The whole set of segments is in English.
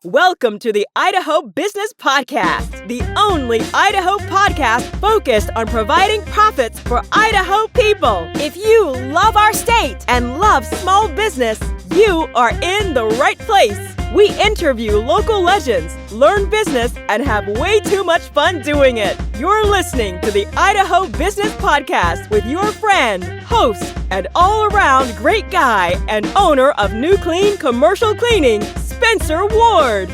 Welcome to the Idaho Business Podcast, the only Idaho podcast focused on providing profits for Idaho people. If you love our state and love small business, you are in the right place. We interview local legends, learn business, and have way too much fun doing it. You're listening to the Idaho Business Podcast with your friend, host, and all-around great guy and owner of New Clean Commercial Cleaning, Spencer Ward.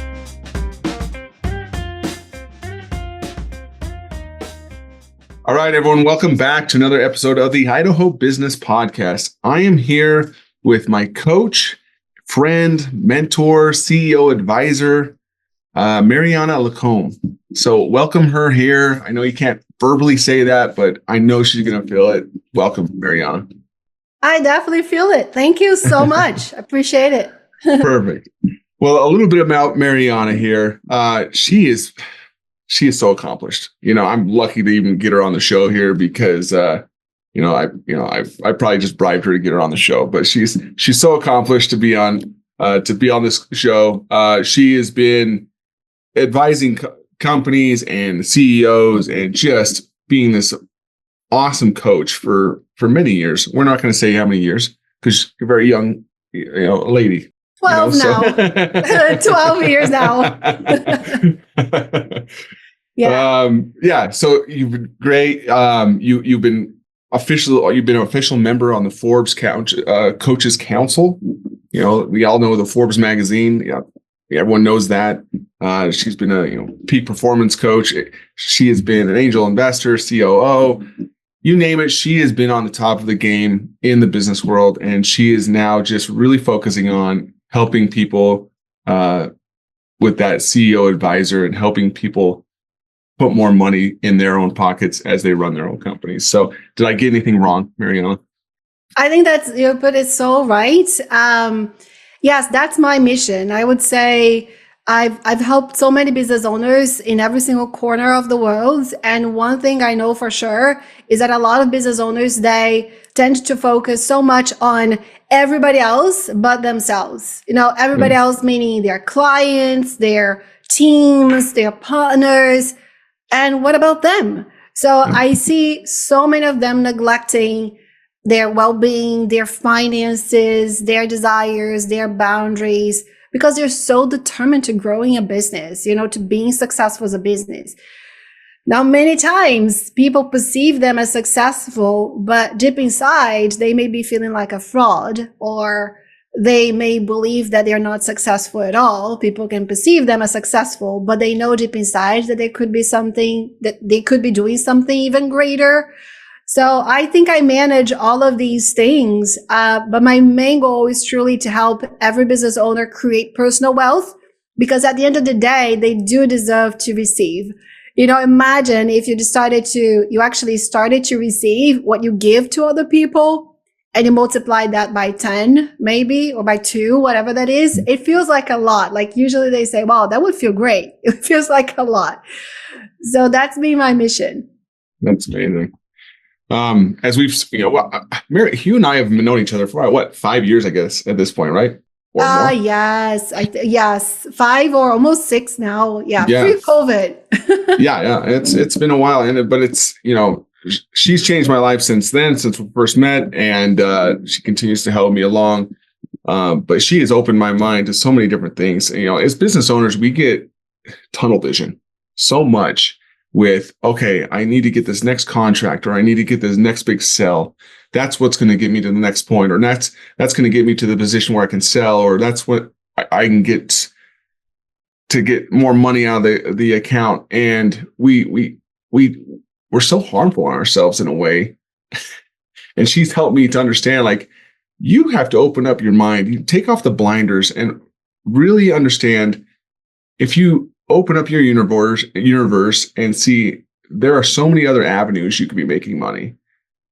All right, everyone, welcome back to another episode of the Idaho Business Podcast. I am here with my coach, friend, mentor, CEO, advisor, Mariana Lacombe. So welcome her here. I know you can't verbally say that, but I know she's going to feel it. Welcome, Mariana. I definitely feel it. Thank you so much. I appreciate it. Perfect. Well, a little bit about Mariana here. She is so accomplished. I'm lucky to even get her on the show here because I probably just bribed her to get her on the show. But she's so accomplished to be on this show. She has been advising companies and CEOs and just being this awesome coach for many years. We're not going to say how many years because you're a very young, lady. 12 now. 12 years now. Yeah. So you've been great. You've been an official member on the Forbes Coaches Council. We all know the Forbes magazine. Yeah, everyone knows that. She's been a peak performance coach. She has been an angel investor, COO. You name it, she has been on the top of the game in the business world, and she is now just really focusing on helping people with that CEO advisor and helping people put more money in their own pockets as they run their own companies. So did I get anything wrong, Mariana? I think you put it so right. Yes, that's my mission. I would say I've helped so many business owners in every single corner of the world. And one thing I know for sure is that a lot of business owners, they tend to focus so much on everybody else but themselves. Everybody else meaning their clients, their teams, their partners. And what about them? So I see so many of them neglecting their well-being, their finances, their desires, their boundaries, because they're so determined to growing a business, to being successful as a business. Now, many times people perceive them as successful, but deep inside, they may be feeling like a fraud, or they may believe that they're not successful at all. People can perceive them as successful, but they know deep inside that there could be something, that they could be doing something even greater. So I think I manage all of these things, but my main goal is truly to help every business owner create personal wealth, because at the end of the day, they do deserve to receive. Imagine if you actually started to receive what you give to other people, and you multiply that by 10, maybe, or by 2, whatever that is. It feels like a lot. Like usually they say, wow, that would feel great. It feels like a lot. So that's been my mission. That's amazing. As we've, Mary, you and I have known each other for 5 years, I guess, at this point, right? Yes. Yes. 5 or almost 6 now. Yeah. Pre-COVID. Yeah. It's been a while. But it's, she's changed my life since then, since we first met, and she continues to help me along. But she has opened my mind to so many different things. As business owners, we get tunnel vision so much with, okay, I need to get this next contract, or I need to get this next big sell. That's what's going to get me to the next point, or that's going to get me to the position where I can sell, or that's what I can get to get more money out of the account. And we're so harmful on ourselves in a way. And she's helped me to understand, like, you have to open up your mind, you take off the blinders and really understand. If you open up your universe and see there are so many other avenues you could be making money,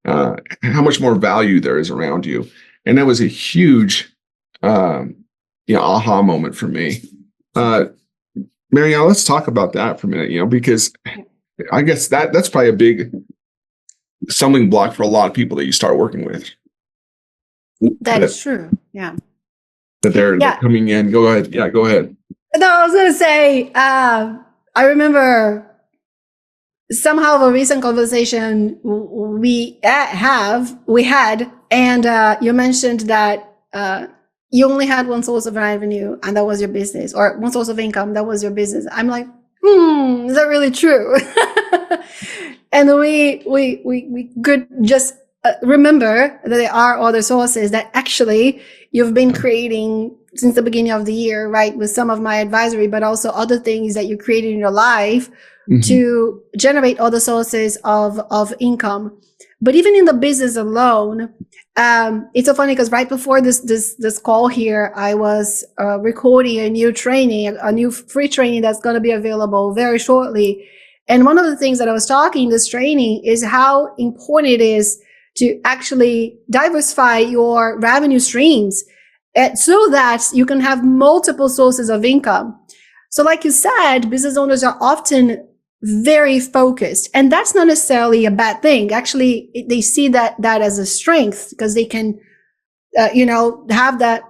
how much more value there is around you. And that was a huge, aha moment for me. Mariana, let's talk about that for a minute, because I guess that's probably a big stumbling block for a lot of people that you start working with. That is true. Yeah. That they're coming in. Go ahead. Yeah, go ahead. No, I was going to say, I remember somehow a recent conversation we had, and you mentioned that you only had one source of revenue, and that was your business, or one source of income, that was your business. I'm like, is that really true? And we could just remember that there are other sources that actually you've been creating since the beginning of the year, right? With some of my advisory, but also other things that you created in your life to generate other sources of income. But even in the business alone, it's so funny because right before this call here, I was recording a new training, a new free training that's going to be available very shortly. And one of the things that I was talking in this training is how important it is to actually diversify your revenue streams so that you can have multiple sources of income. So like you said, business owners are often very focused, and that's not necessarily a bad thing. Actually, they see that as a strength because they can, have that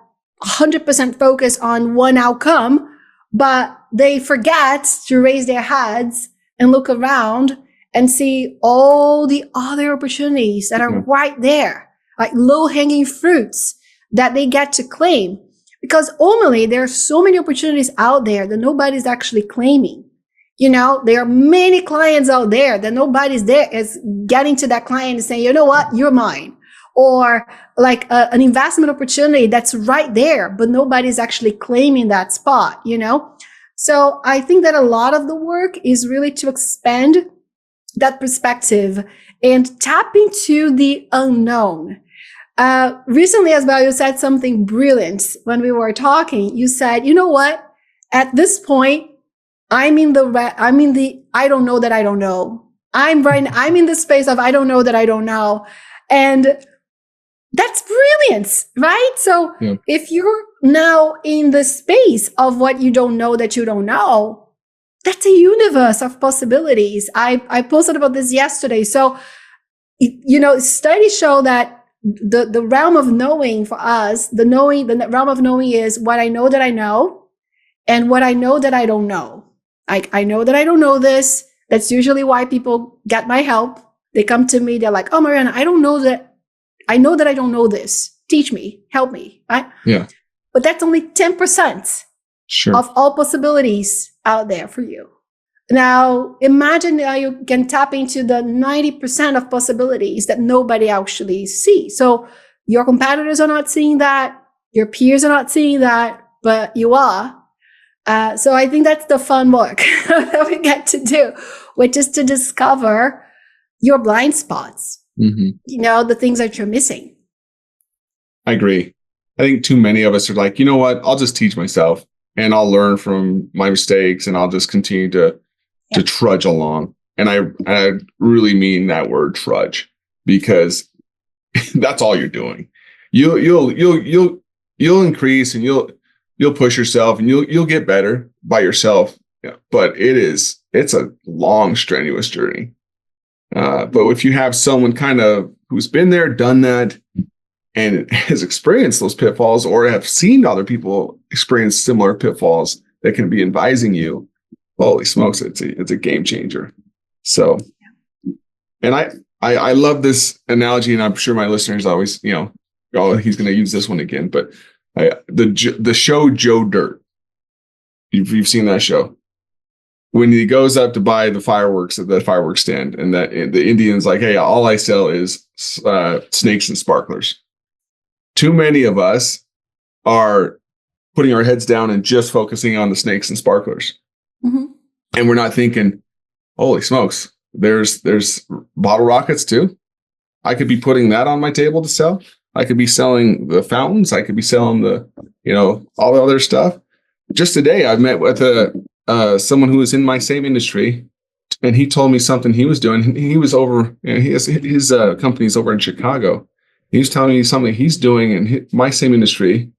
100% focus on one outcome, but they forget to raise their heads and look around and see all the other opportunities that are right there, like low-hanging fruits that they get to claim. Because ultimately, there are so many opportunities out there that nobody's actually claiming. There are many clients out there that nobody's there is getting to that client and saying, you know what, you're mine. Or like an investment opportunity that's right there, but nobody's actually claiming that spot, So I think that a lot of the work is really to expand that perspective and tap into the unknown. Recently as well, you said something brilliant when we were talking. You said, you know what? At this point, I'm in the I don't know that I don't know. I'm in the space of I don't know that I don't know. And that's brilliant, right? So if you're now in the space of what you don't know that you don't know, that's a universe of possibilities. I posted about this yesterday. So, studies show that the realm of knowing for us, the realm of knowing is what I know that I know and what I know that I don't know. I know that I don't know this. That's usually why people get my help. They come to me. They're like, oh, Mariana, I know that I don't know this. Teach me, help me. Right? Yeah. But that's only 10% of all possibilities out there for you. Now, imagine you can tap into the 90% of possibilities that nobody actually sees. So your competitors are not seeing that. Your peers are not seeing that, but you are. So I think that's the fun work that we get to do, which is to discover your blind spots, the things that you're missing. I agree. I think too many of us are like, you know what, I'll just teach myself and I'll learn from my mistakes and I'll just continue to trudge along. And I really mean that word trudge, because that's all you're doing. You'll increase and you'll push yourself and you'll get better by yourself. Yeah. But it's a long, strenuous journey. But if you have someone kind of who's been there, done that, and has experienced those pitfalls or have seen other people experience similar pitfalls that can be advising you, holy smokes, it's a game changer. So, and I love this analogy, and I'm sure my listeners always, he's going to use this one again, but the show Joe Dirt, you've seen that show. When he goes up to buy the fireworks at the fireworks stand, and the Indian's like, hey, all I sell is snakes and sparklers. Too many of us are putting our heads down and just focusing on the snakes and sparklers. And we're not thinking, holy smokes, there's bottle rockets too. I could be putting that on my table to sell. I could be selling the fountains. I could be selling the, all the other stuff. Just today, I met with someone who was in my same industry, and he told me something he was doing. He was over, his company's over in Chicago. He was telling me something he's doing in my same industry,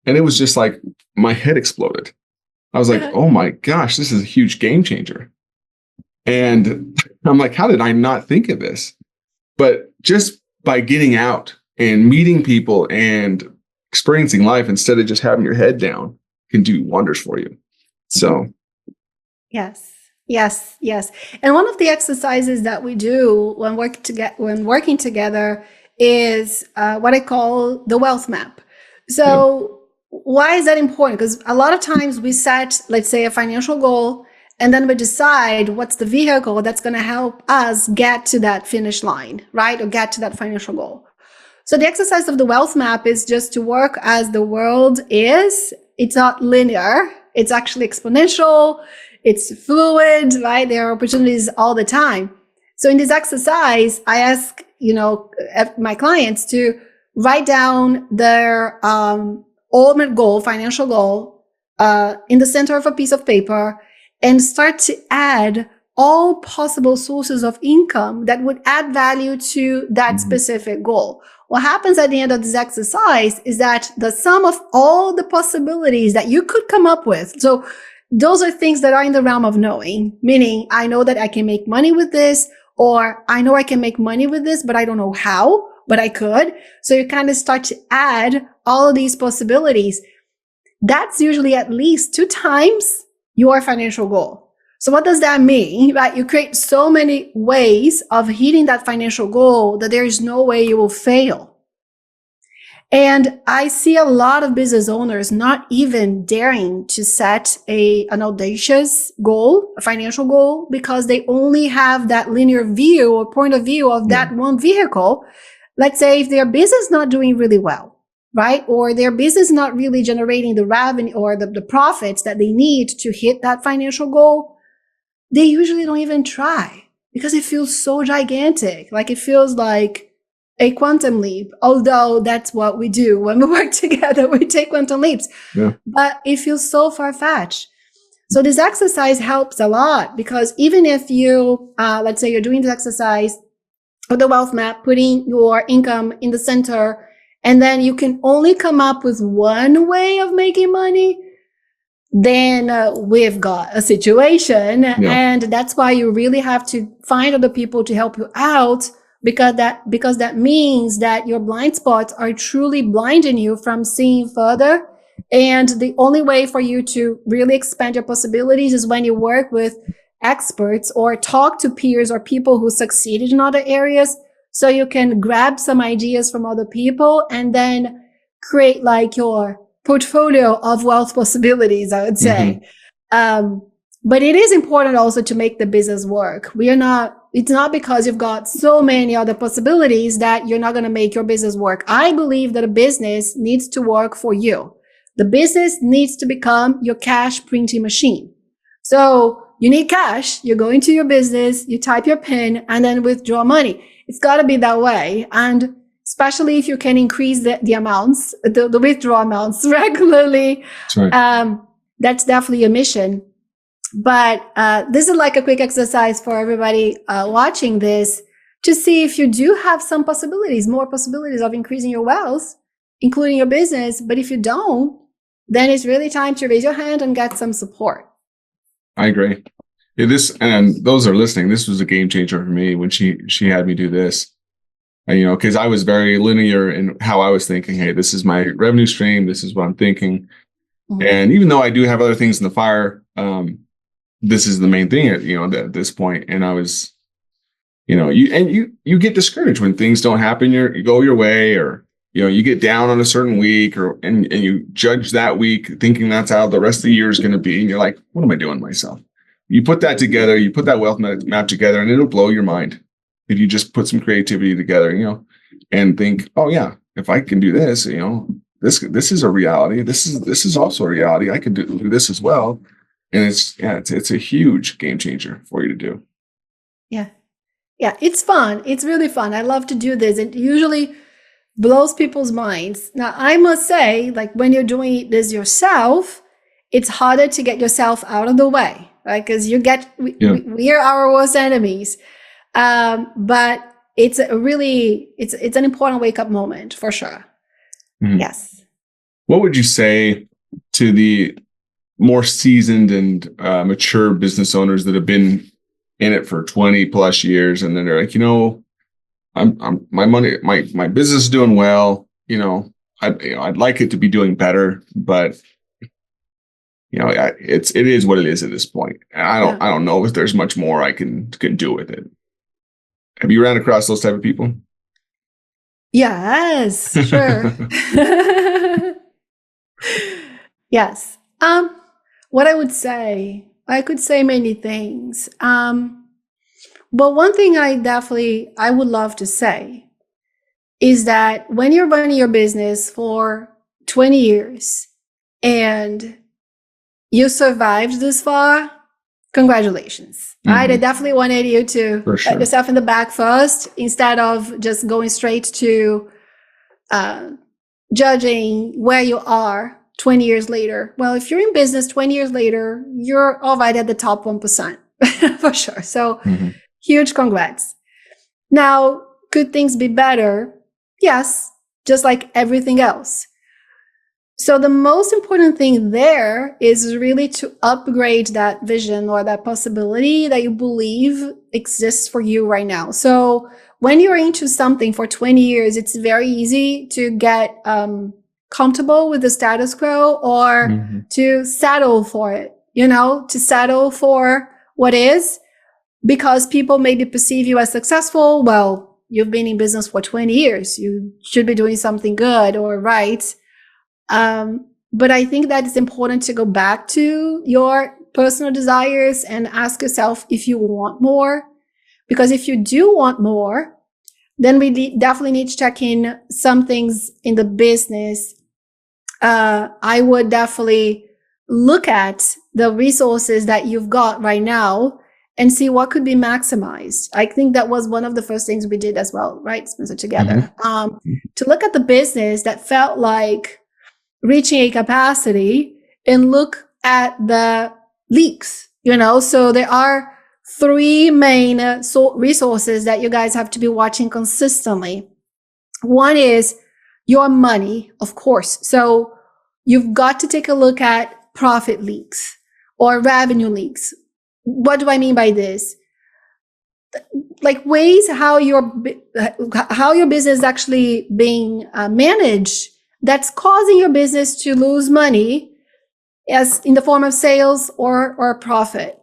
and it was just like my head exploded. I was like, oh my gosh, this is a huge game changer. And I'm like, how did I not think of this? But just by getting out and meeting people and experiencing life instead of just having your head down can do wonders for you. So, Yes. And one of the exercises that we do when working together is what I call the wealth map. So why is that important? Because a lot of times we set, let's say, a financial goal, and then we decide what's the vehicle that's going to help us get to that finish line, right? Or get to that financial goal. So the exercise of the wealth map is just to work as the world is. It's not linear. It's actually exponential. It's fluid, right? There are opportunities all the time. So in this exercise, I ask, my clients to write down their ultimate goal, financial goal, in the center of a piece of paper, and start to add all possible sources of income that would add value to that specific goal. What happens at the end of this exercise is that the sum of all the possibilities that you could come up with. So those are things that are in the realm of knowing, meaning I know that I can make money with this, or I know I can make money with this, but I don't know how, but I could. So you kind of start to add all of these possibilities. That's usually at least 2 times your financial goal. So what does that mean? Right? You create so many ways of hitting that financial goal that there is no way you will fail. And I see a lot of business owners not even daring to set an audacious goal, a financial goal, because they only have that linear view or point of view of that one vehicle. Let's say if their business is not doing really well, right? Or their business is not really generating the revenue or the profits that they need to hit that financial goal, they usually don't even try because it feels so gigantic. Like it feels like a quantum leap, although that's what we do when we work together. We take quantum leaps, but it feels so far-fetched. So this exercise helps a lot because even if you, let's say you're doing this exercise of the wealth map, putting your income in the center, and then you can only come up with one way of making money, then we've got a situation. And that's why you really have to find other people to help you out, because that means that your blind spots are truly blinding you from seeing further. And the only way for you to really expand your possibilities is when you work with experts or talk to peers or people who succeeded in other areas, so you can grab some ideas from other people and then create like your portfolio of wealth possibilities, I would say. But it is important also to make the business work. It's not because you've got so many other possibilities that you're not going to make your business work. I believe that a business needs to work for you. The business needs to become your cash printing machine. So you need cash. You go into your business, you type your PIN, and then withdraw money. It's got to be that way. And especially if you can increase the amounts, the withdrawal amounts regularly. That's right. That's definitely a mission. But this is like a quick exercise for everybody watching this to see if you do have some possibilities, more possibilities of increasing your wealth, including your business. But if you don't, then it's really time to raise your hand and get some support. I agree. And those are listening, this was a game changer for me when she had me do this. Because I was very linear in how I was thinking. Hey, this is my revenue stream. This is what I'm thinking. And even though I do have other things in the fire, this is the main thing at this point. And I was, you get discouraged when things don't happen. You go your way, or you get down on a certain week, and you judge that week thinking that's how the rest of the year is going to be. And you're like, what am I doing to myself? You put that together, you put that wealth map together, and it'll blow your mind. If you just put some creativity together, and think, oh yeah, if I can do this, this is a reality. This is also a reality. I can do this as well. And it's a huge game changer for you to do. Yeah, it's fun. It's really fun. I love to do this. It usually blows people's minds. Now, I must say, like when you're doing this yourself, it's harder to get yourself out of the way, right? Because we are our worst enemies. But it's it's an important wake up moment for sure. Yes. What would you say to the more seasoned and mature business owners that have been in it for 20 plus years, and then they're like, my business is doing well. I'd like it to be doing better, but it is what it is at this point. And I don't know if there's much more I can do with it. Have you ran across those type of people? Yes, sure. Yes. What I would say, I could say many things. But one thing I would love to say is that when you're running your business for 20 years and you survived this far, congratulations. Right? I definitely wanted you to pat yourself in the back first instead of just going straight to judging where you are 20 years later. Well, if you're in business 20 years later, you're already at the top 1% for sure. So huge congrats. Now, could things be better? Yes, just like everything else. So the most important thing there is really to upgrade that vision or that possibility that you believe exists for you right now. So when you're into something for 20 years, it's very easy to get comfortable with the status quo or to settle for it, to settle for what is, because people maybe perceive you as successful. Well, you've been in business for 20 years. You should be doing something good or right. But I think that it's important to go back to your personal desires and ask yourself if you want more. Because if you do want more, then we definitely need to check in some things in the business. I would definitely look at the resources that you've got right now and see what could be maximized. I think that was one of the first things we did as well, right, Spencer, together. To look at the business that felt like reaching a capacity and look at the leaks, so there are 3 main resources that you guys have to be watching consistently. One is your money, of course. So you've got to take a look at profit leaks or revenue leaks. What do I mean by this? Like ways how your business is actually being managed that's causing your business to lose money as in the form of sales or profit.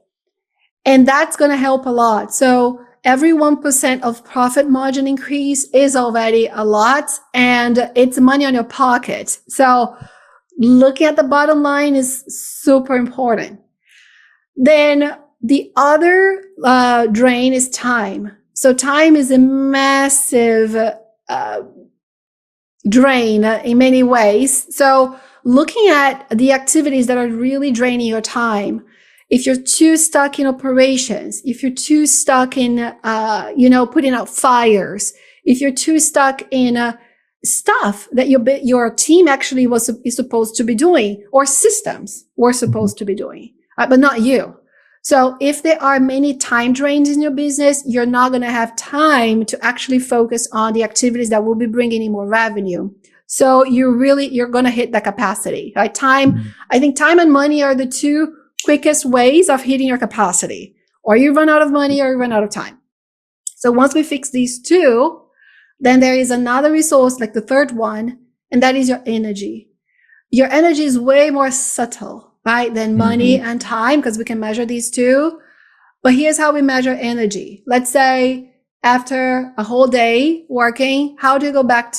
And that's going to help a lot. So every 1% of profit margin increase is already a lot, and it's money on your pocket. So looking at the bottom line is super important. Then the other drain is time. So time is a massive drain in many ways. So looking at the activities that are really draining your time, if you're too stuck in operations, if you're too stuck in, putting out fires, if you're too stuck in stuff that your team actually is supposed to be doing, or systems were supposed to be doing, but not you. So if there are many time drains in your business, you're not going to have time to actually focus on the activities that will be bringing in more revenue. So you're going to hit the capacity, right? I think time and money are the 2 quickest ways of hitting your capacity. Or you run out of money or you run out of time. So once we fix these 2, then there is another resource, like the third one, and that is your energy. Your energy is way more subtle, right, than money and time, because we can measure these 2. But here's how we measure energy. Let's say after a whole day working, how do you go back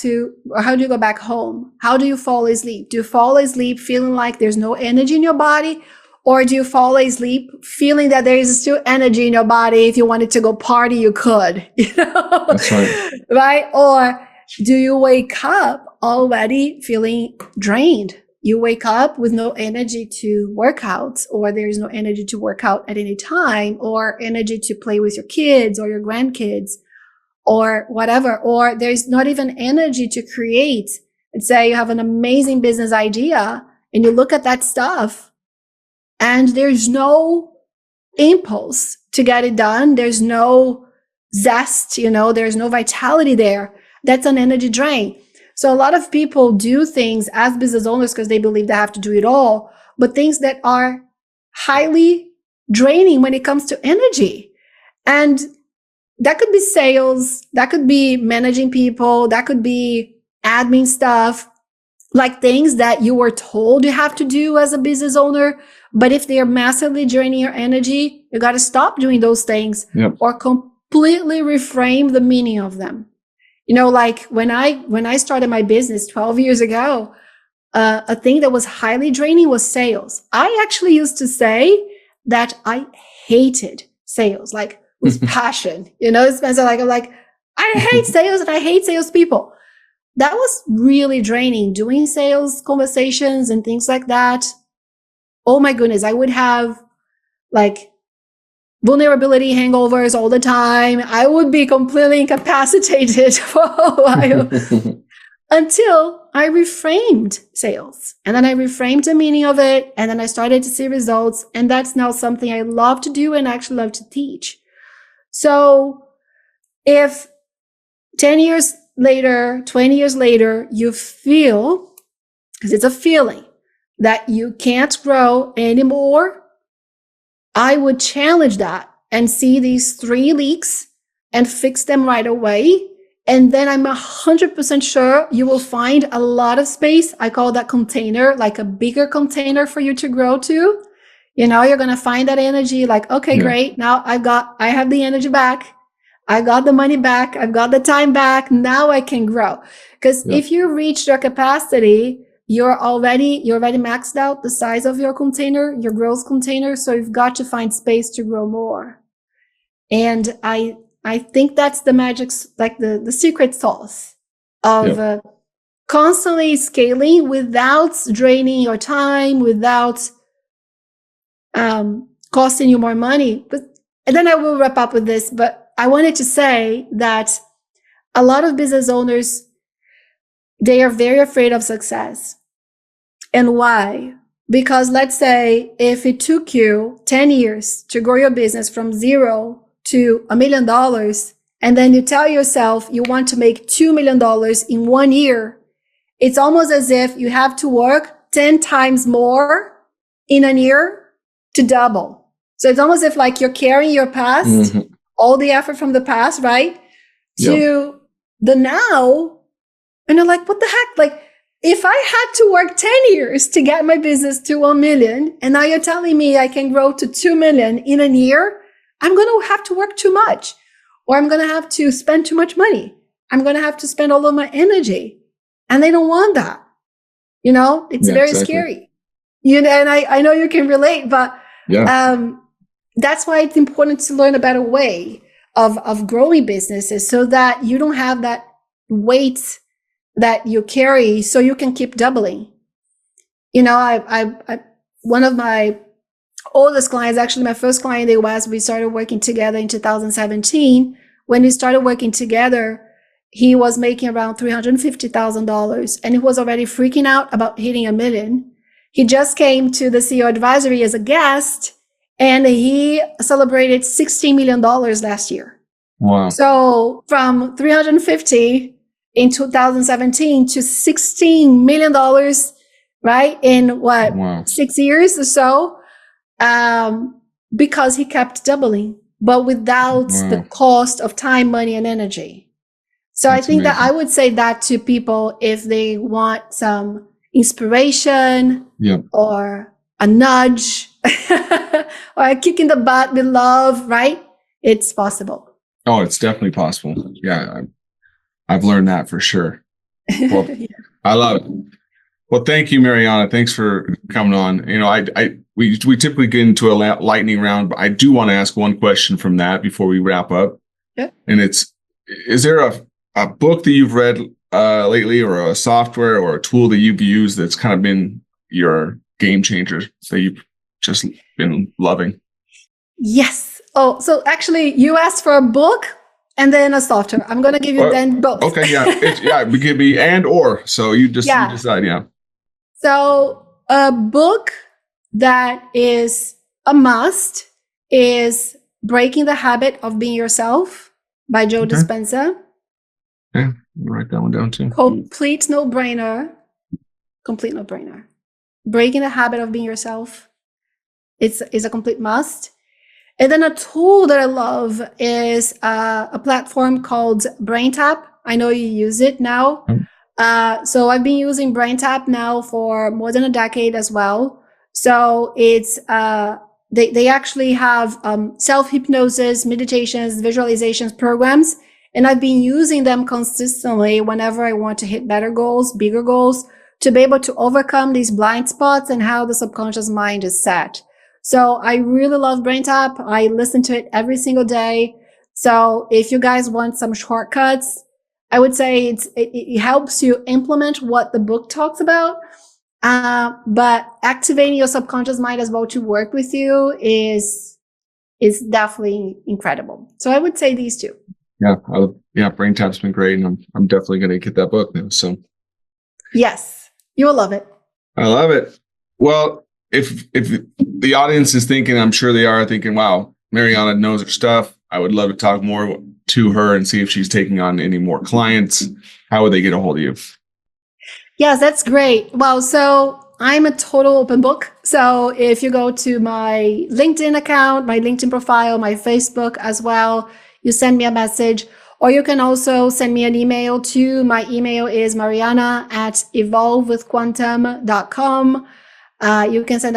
home? How do you fall asleep? Do you fall asleep feeling like there's no energy in your body? Or do you fall asleep feeling that there is still energy in your body? If you wanted to go party, you could, That's right. Right? Or do you wake up already feeling drained? You wake up with no energy to work out, or there's no energy to work out at any time, or energy to play with your kids or your grandkids or whatever, or there's not even energy to create. Let's say you have an amazing business idea and you look at that stuff and there's no impulse to get it done. There's no zest, there's no vitality there. That's an energy drain. So a lot of people do things as business owners because they believe they have to do it all, but things that are highly draining when it comes to energy. And that could be sales, that could be managing people, that could be admin stuff. like things that you were told you have to do as a business owner. But if they are massively draining your energy, you got to stop doing those things or completely reframe the meaning of them. You know, like when I started my business 12 years ago, a thing that was highly draining was sales. I actually used to say that I hated sales, like with passion. You know, Spencer, I'm like, I hate sales and I hate salespeople. That was really draining, doing sales conversations and things like that. Oh my goodness, I would have like vulnerability hangovers all the time. I would be completely incapacitated for a while until I reframed sales. And then I reframed the meaning of it. And then I started to see results. And that's now something I love to do and actually love to teach. So if 10 years later, 20 years later, you feel, because it's a feeling, that you can't grow anymore, I would challenge that and see these 3 leaks and fix them right away. And then I'm 100% sure you will find a lot of space. I call that container, like a bigger container for you to grow to. You know, you're going to find that energy like, okay, great. Now I have the energy back. I got the money back. I've got the time back. Now I can grow. Because if you reach your capacity, you're already maxed out the size of your container, your growth container. So you've got to find space to grow more. And I think that's the magic, like the secret sauce of constantly scaling without draining your time, without costing you more money. And then I will wrap up with this, but I wanted to say that a lot of business owners, they are very afraid of success. And why? Because let's say if it took you 10 years to grow your business from 0 to $1 million, and then you tell yourself you want to make $2 million in 1 year, it's almost as if you have to work 10 times more in a year to double. So it's almost if like you're carrying your past, all the effort from the past, right? To the now. And you're like, what the heck? Like, if I had to work 10 years to get my business to 1 million, and now you're telling me I can grow to 2 million in a year, I'm going to have to work too much, or I'm going to have to spend too much money. I'm going to have to spend all of my energy. And they don't want that. You know, it's very scary. You know, and I know you can relate, but that's why it's important to learn a better way of growing businesses so that you don't have that weight that you carry, so you can keep doubling. You know, I one of my oldest clients, actually my first client in the US, we started working together in 2017. When we started working together, he was making around $350,000 and he was already freaking out about hitting $1 million. He just came to the CEO advisory as a guest and he celebrated $16 million last year. Wow. So from 350 in 2017 to $16 million, right? In 6 years or so, because he kept doubling, but without the cost of time, money, and energy. So that's I think amazing. That I would say that to people if they want some inspiration or a nudge or a kick in the butt with love, right? It's possible. Oh, it's definitely possible. Yeah. I've learned that for sure. Well, I love it. Well, thank you, Mariana. Thanks for coming on. You know, we typically get into a lightning round, but I do want to ask one question from that before we wrap up. Yeah. And is there a book that you've read lately, or a software or a tool that you've used that's kind of been your game changer that you've just been loving? Yes. Oh, so actually you asked for a book and then a software. I'm going to give you then both. Okay. Yeah. It could be and or. So you just you decide. Yeah. So a book that is a must is Breaking the Habit of Being Yourself by Joe Dispenza. Okay. Write that one down too. Complete no-brainer. Breaking the Habit of Being Yourself. It's a complete must. And then a tool that I love is a platform called BrainTap. I know you use it now. So I've been using BrainTap now for more than a decade as well. So it's they actually have self-hypnosis, meditations, visualizations programs, and I've been using them consistently whenever I want to hit better goals, bigger goals, to be able to overcome these blind spots and how the subconscious mind is set. So I really love BrainTap. I listen to it every single day. So if you guys want some shortcuts, I would say it helps you implement what the book talks about. But activating your subconscious mind as well to work with you is definitely incredible. So I would say these two. Yeah. BrainTap's been great. And I'm definitely going to get that book now. So yes, you will love it. I love it. Well, if the audience is thinking, I'm sure they are thinking, wow, Mariana knows her stuff. I would love to talk more to her and see if she's taking on any more clients. How would they get a hold of you? Yes, that's great. Well, so I'm a total open book. So if you go to my LinkedIn account, my LinkedIn profile, my Facebook as well, you send me a message, or you can also send me an email too. My email is mariana@evolvewithquantum.com. You can send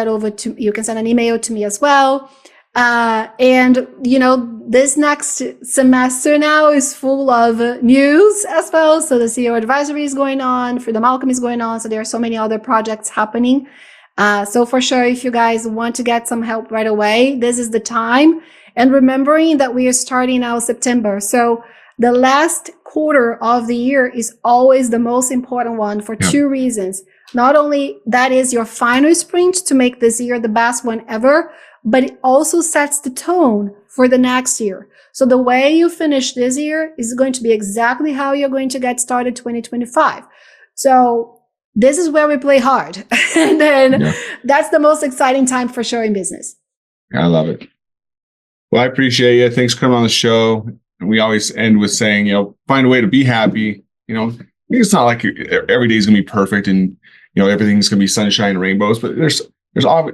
you can send an email to me as well. And this next semester now is full of news as well. So the CEO advisory is going on, Freedom Alchemy is going on. So there are so many other projects happening. So for sure, if you guys want to get some help right away, this is the time. And remembering that we are starting now September. So the last quarter of the year is always the most important one for two reasons. Not only that is your final sprint to make this year the best one ever, but it also sets the tone for the next year. So the way you finish this year is going to be exactly how you're going to get started 2025. So this is where we play hard. And then that's the most exciting time for sure in business. I love it. Well, I appreciate you. Thanks for coming on the show. And we always end with saying, find a way to be happy. It's not like every day is going to be perfect and, everything's going to be sunshine and rainbows, but there's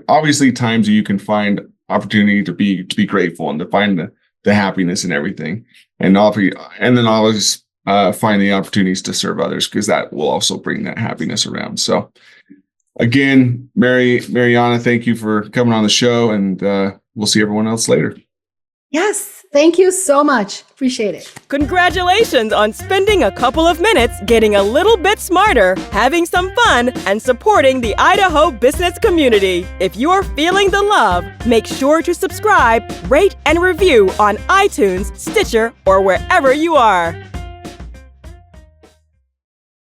obviously times that you can find opportunity to be grateful and to find the happiness in everything. And then always find the opportunities to serve others, because that will also bring that happiness around. So again, Mariana, thank you for coming on the show, and we'll see everyone else later. Yes, thank you so much. Appreciate it. Congratulations on spending a couple of minutes getting a little bit smarter, having some fun, and supporting the Idaho business community. If you're feeling the love, make sure to subscribe, rate, and review on iTunes, Stitcher, or wherever you are.